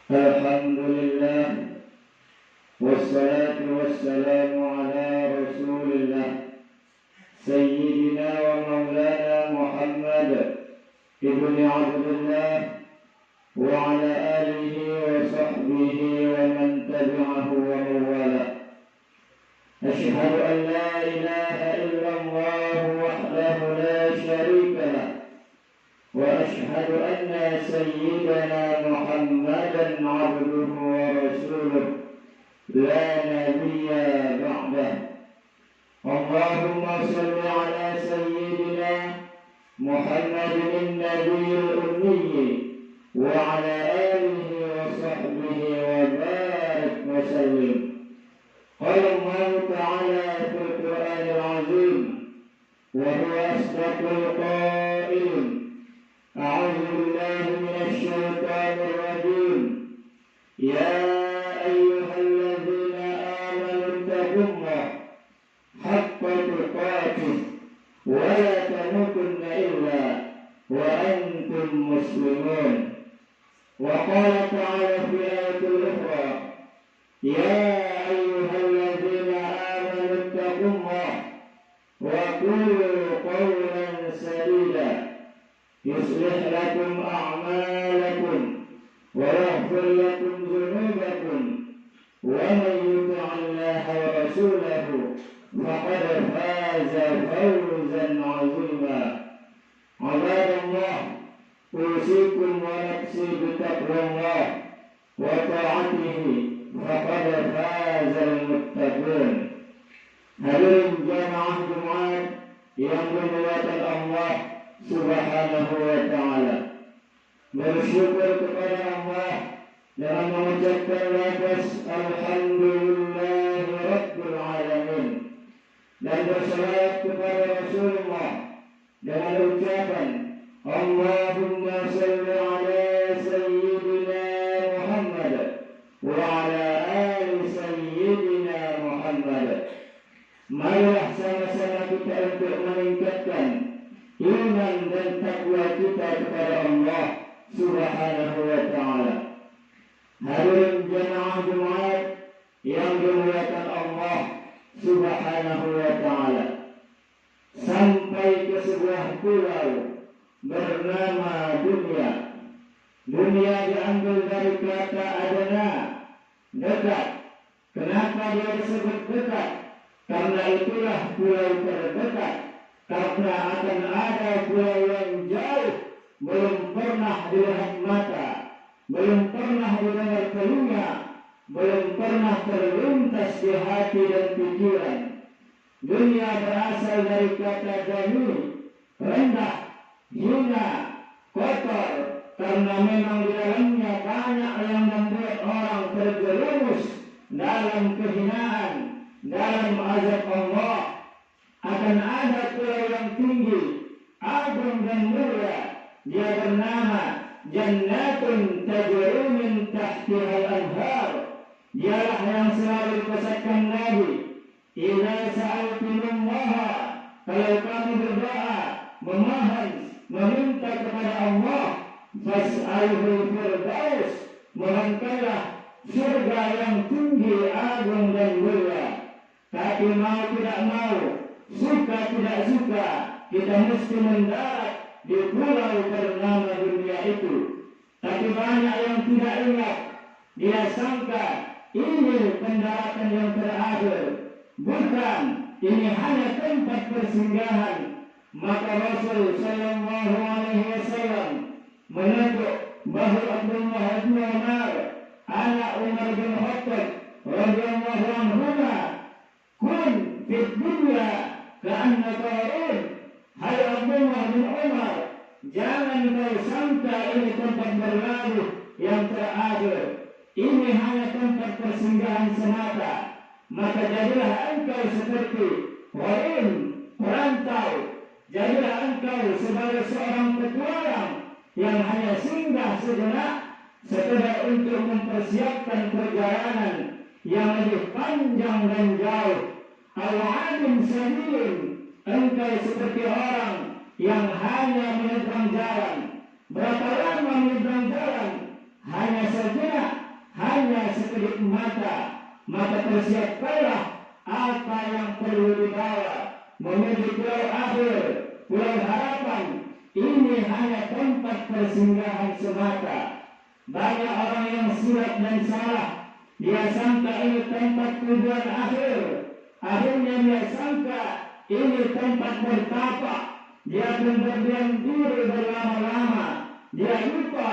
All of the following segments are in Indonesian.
Alhamdulillah, wassalatu wassalamu ala rasulillah Sayyidina wa maulana Muhammad ibn Abdullah wa ala alihi wa sahbihi wa man tabi'ahu wa mawala. Ashhadu an la ilaha illallah wahdahu la sharika lah وأشهد أن سيدنا محمدا عبده ورسوله لا نبي بعده. اللهم صل على سيدنا محمد النبي الأمي وعلى آله وصحبه وبارك وسلم. قال الله تعالى في القرآن العظيم وهو أصدق القائلين: أعوذ بالله من الشيطان الرجيم. يا أيها الذين آمنوا اتقوا الله حق تقاته ولا تموتن إلا وأنتم مسلمون. وقال تعالى في آية أخرى: يا أيها الذين آمنوا اتقوا الله وقولوا قولا سديدا يصلح لكم أعمالكم ويغفر لكم ذنوبكم ومن يطع الله ورسوله فقد فاز فوزا عظيما. عباد الله، أوصيكم ونفسي بتقوى الله وطاعته فقد فاز المتقون. Hadirin jamaah Jumat yang dimuliakan Allah Subhanahu wa ta'ala, bersyukur kepada Allah dengan mengucapkan lafaz Alhamdulillahi Rabbil Alamin, dan bersalawat kepada Rasulullah dengan ucapan Allahumma salli ala Sayyidina Muhammad wa ala ali Sayyidina Muhammad. Marilah sama-sama kita untuk meningkatkan iman dan takwa kita kepada Allah Subhanahu wa ta'ala. Hadirin jemaah Jumat yang dimuliakan Allah Subhanahu wa ta'ala, sampai ke sebuah pulau bernama dunia. Dunia diambil dari kata adana, dekat. Kenapa dia disebut dekat? Karena itulah pulau terdekat. Karena akan ada pulau yang jauh, belum pernah dilihat mata, belum pernah didengar telinga, belum pernah terlintas di hati dan pikiran. Dunia berasal dari kata dani, rendah, hina, kotor, karena memang di dalamnya banyak yang membuat orang terjerumus dalam kehinaan, dalam azab Allah. Akan ada pulau yang tinggi, agung dan mulia. Dia bernama Jannatun tajri min tahtiha al-anhar. Dialah yang selalu dikasihkan Nabi. Idza sa'altumullaha, kalau kamu berdoa, memohon, meminta kepada Allah, fas'alhu firdaus, mohonkanlah surga yang tinggi, agung dan mulia. Tapi mau tidak mau, suka tidak suka, kita mesti mendarat di pulau bernama dunia itu. Tapi banyak yang tidak ingat. Dia sangka ini pendaratan yang terakhir. Bukan, ini hanya tempat persinggahan. Maka Rasul sallallahu alaihi wasallam menunjuk bahu Abdullah bin Umar, anak Umar bin Khattab radhiyallahu anhu, kun fid dunya ka'anna qarun. Hai Abdullah bin Umar, jangan kau sangka ini tempat berlalu yang terakhir. Ini hanya tempat persinggahan semata. Maka jadilah engkau seperti qarun, perantau. Jadilah engkau sebagai seorang petualang yang hanya singgah sejenak sekedar untuk mempersiapkan perjalanan yang lebih panjang dan jauh. Al-alim sabil, engkau seperti orang yang hanya menyeberang jalan. Berapa lama menyeberang jalan? Hanya hanya sejenak, hanya sekedip mata, maka persiapkanlah apa yang perlu dibawa menuju pulau akhir, pulau harapan. Ini hanya tempat persinggahan semata. Banyak orang yang silap dan salah. Dia sangka ini tempat tujuan akhir. Akhirnya dia sangka ini tempat bertapa. Dia pun berdiam diri berlama-lama. Dia lupa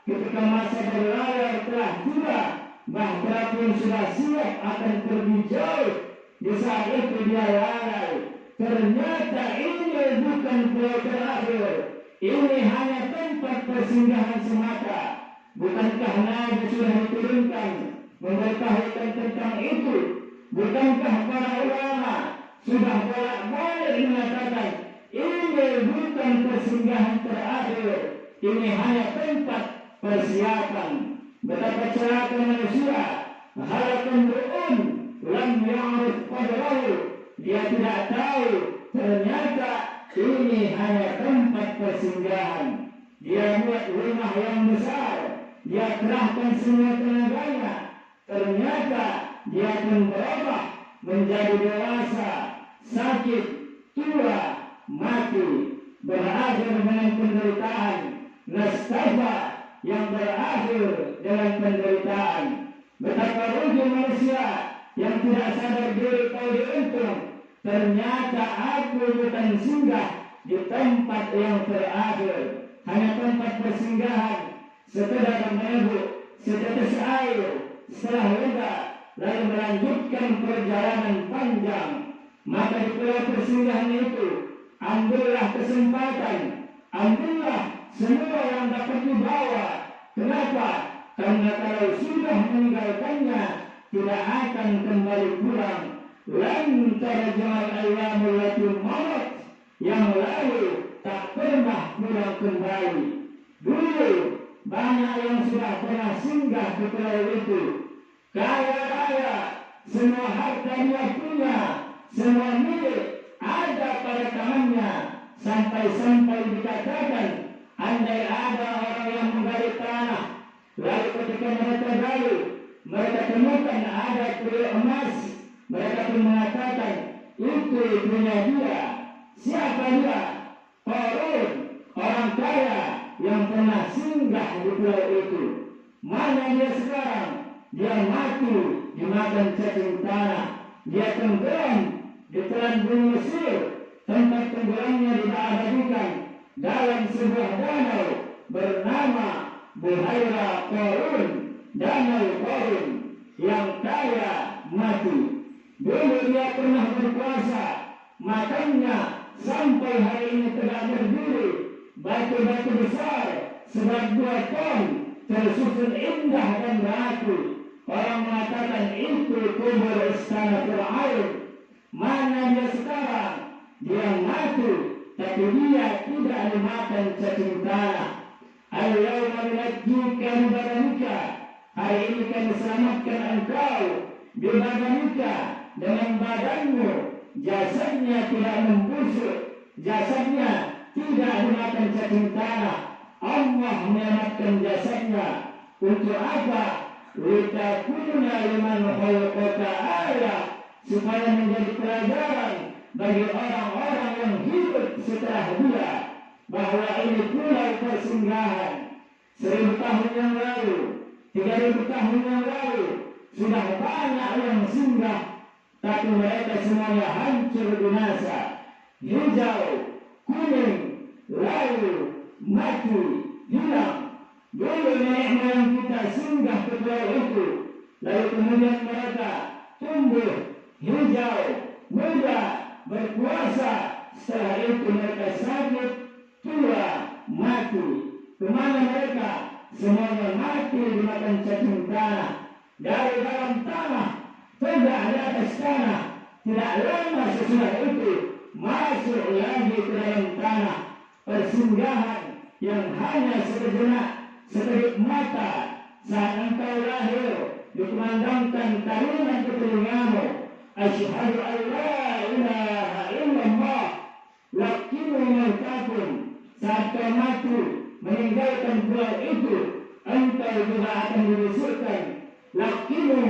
ketika masa berlayar telah tiba, bahkan pun sudah siap akan pergi jauh. Di saat itu dia lalai. Ternyata ini bukan pulau terakhir. Ini hanya tempat persinggahan semata. Bukankah Nabi sudah diturunkan memberitahukan tentang itu? Bukankah para ulama sudah bolak-balik mengatakan ini bukan persinggahan terakhir, ini hanya tempat persiapan. Betapa celaka manusia, halakan ru'un lam ya'rif qadrahu. Dia tidak tahu ternyata ini hanya tempat persinggahan. Dia buat rumah yang besar, dia kerahkan semua tenaganya. Ternyata dia pun berubah menjadi dewasa, sakit, tua, mati, berakhir dengan penderitaan. Nastapa yang berakhir dengan penderitaan. Betapa rugi manusia yang tidak sadar diri tahu diuntung. Ternyata aku bukan singgah di tempat yang terakhir, hanya tempat persinggahan, sekedar meneguk setetes air setelah lega, lalu melanjutkan perjalanan panjang. Maka di pulau persinggahan itu, ambillah kesempatan, ambillah semua yang dapat dibawa. Kenapa? Karena kalau sudah meninggalkannya, tidak akan kembali pulang. Lan tarja'al ayyamul lati madat, yang lalu tak pernah pulang kembali. Dulu banyak yang sudah pernah singgah ke pulau itu, kaya raya, semua harta dia punya, semua milik ada pada tangannya, sampai-sampai dikatakan andai ada orang yang menggali tanah, lalu ketika mereka gali, mereka temukan ada kuil emas, mereka pun mengatakan itu punya dia. Siapa dia? Qarun, orang kaya yang pernah singgah di pulau itu. Mana dia sekarang? Dia mati dimakan cacing tanah. Dia tenggelam di telan bumi Mesir. Tempat tenggelamnya diabadikan dalam sebuah danau bernama Buhaira Qarun, danau Qarun yang kaya mati. Dulu dia pernah berkuasa, makanya sampai hari ini telah berdiri batu-batu besar seberat 2 ton tersusun indah dan rapi. Orang mengatakan itu kubur istana Fir'aun. Mana dia sekarang? Dia mati, tapi dia tidak dimakan cacing tanah. Al-yawma nunajjika bi badanika, hari ini kami selamatkan engkau bi badanika, dengan badanmu. Jasadnya tidak membusuk, jasadnya tidak dimakan cacing tanah. Allah menyelamatkan jasadnya untuk apa? Litakuna liman khalaqaka ayah, supaya menjadi pelajaran bagi orang-orang yang hidup setelah dia, bahwa ini pulau persinggahan. 1000 tahun yang lalu, 3000 tahun yang lalu, sudah banyak yang singgah, tapi mereka semuanya hancur binasa. Hijau, kuning, lalu mati, hilang. Dulu nenek moyang kita singgah ke pulau itu, lalu kemudian mereka tumbuh hijau, muda, berkuasa. Setelah itu mereka sakit, tua, mati. Kemana mereka? Semuanya mati dimakan cacing tanah. Dari dalam tanah, tegak di atas tanah. Tidak lama sesudah itu masuk lagi ke dalam tanah. Persinggahan yang hanya sejenak, sekedip mata. Saat engkau lahir, dikumandangkan kalimat ke telingamu, asyhadu an la ilaha illallah, lakinnu mautakum. Saat kau mati meninggalkan pulau itu, engkau juga akan dibisikkan, lakinu,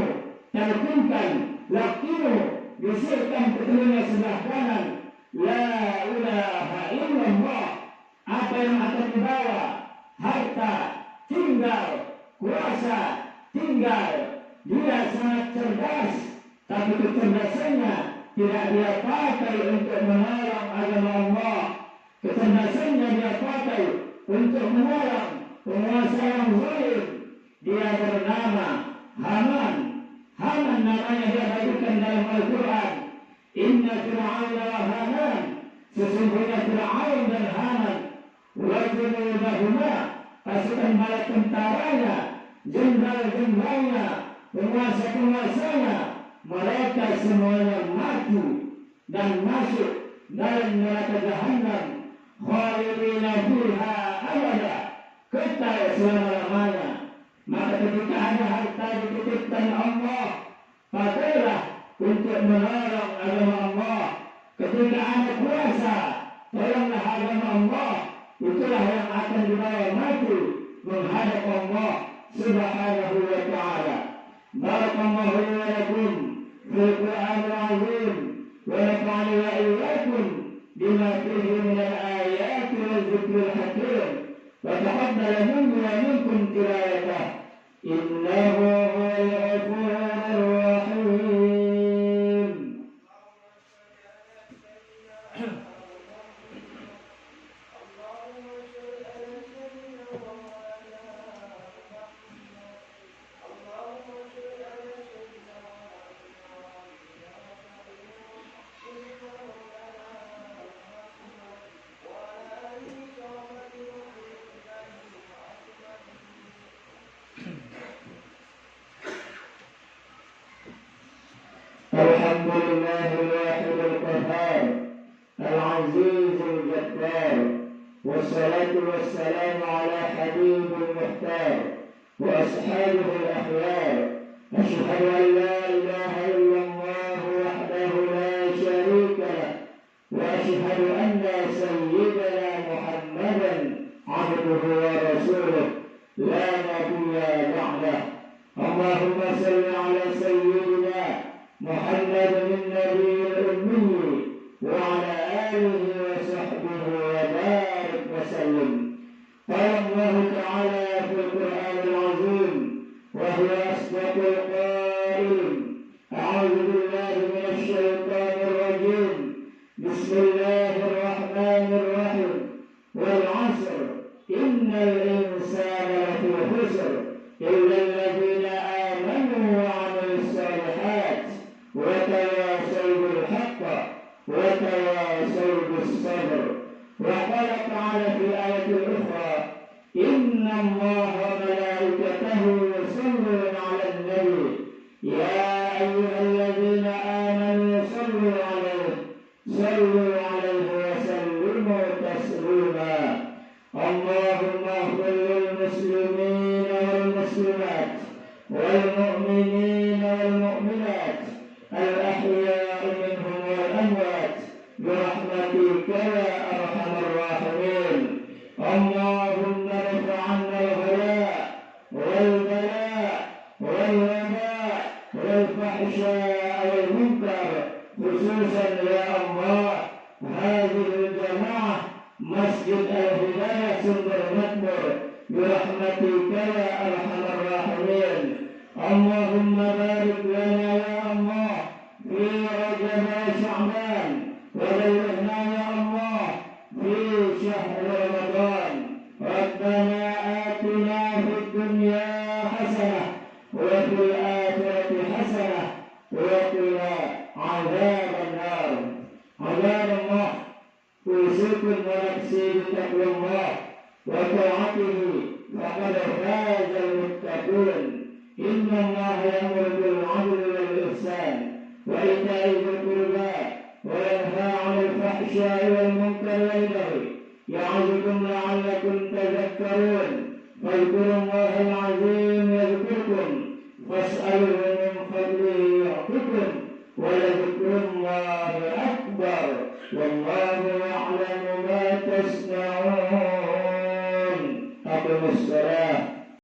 talqinkan, lakinu, bisikkan ke telinga sebelah kanan, la ilaha illallah. Apa yang akan dibawa? Harta, tinggal, kuasa, tinggal. Dia sangat cerdas, tapi kecerdasannya tidak dia pakai untuk menolong agama Allah. Kecerdasannya dia pakai untuk menolong penguasa yang zalim. Dia bernama Haman. Haman namanya dia bagikan dalam Al-Quran. Inna Fir'auna wa Haman. Sesungguhnya Fir'aun dan Haman. Wa junudahuma, pasukan bala tentaranya, jenderal-jenderalnya, penguasa-penguasanya, mereka semuanya mati dan masuk dalam neraka Jahannam, khalidina fiha abada, kekal selama-lamanya. Maka ketika ada harta dititipkan Allah, pakailah untuk menolong agama Allah. Ketika ada kuasa, tolonglah agama Allah. Itulah yang akan dibawa mati menghadap Allah Subhanahu wa ta'ala. Barakallahu li wa lakum fil Qur'anil azim wa nafa'ani wa iyyakum bima fihi min al-ayati wal dhikril hakim. Wa taqabbal minni wa minkum tilawatah. Innahu huwal ghafurur rahim. الحمد لله الواحد القهار العزيز الجبار، والصلاة والسلام على حبيب المختار وأصحابه الأخيار. أشهد أن لا إله إلا الله وحده لا شريك له، وأشهد أن سيدنا محمدا عبده ورسوله لا نبي بعده. اللهم صل على سيدنا محمد النبي الأمي وعلى آله وصحبه وبارك وسلم. قال الله تعالى في القرآن العظيم وهو أصدق القائلين: أعوذ بالله من الشيطان الرجيم، بسم الله الرحمن الرحيم، والعصر إن الإنسان لفي خسر إلا الذين آمنوا وعملوا الصالحات وتواصوا بالحق وتواصوا بالصبر. وقال تعالى في الآية الأخرى: إن الله وملائكته يصلون على النبي يا أيها الذين آمنوا صلوا عليه وسلموا تسليما. اللهم اغفر للمسلمين والمسلمات والمؤمنين والمؤمنات الأحياء منهم والأموات برحمتك يا أرحم الراحمين. اللهم ارفع عنا الغلاء والبلاء والوباء والفحشاء والمنكر، خصوصا يا الله هذه الجماعة مسجد الهداية سندر مكبر برحمتك يا أرحم الراحمين. اللهم بارك لنا يا الله في رجب وشعبان، وبلغنا يا الله في شهر رمضان. ربنا آتنا في الدنيا حسنة وفي الآخرة حسنة وقنا عذاب النار. عباد الله، أوصيكم ونفسي بتقوى الله وطاعته فقد فاز المتقون. إن الله يأمر بالعدل والإحسان وإيتاء ذي القربى وينهى عن الفحشاء والمنكر والبغي يعظكم لعلكم تذكرون. فاذكروا الله العظيم يذكركم، واسألوه من فضله يعطكم، ولذكر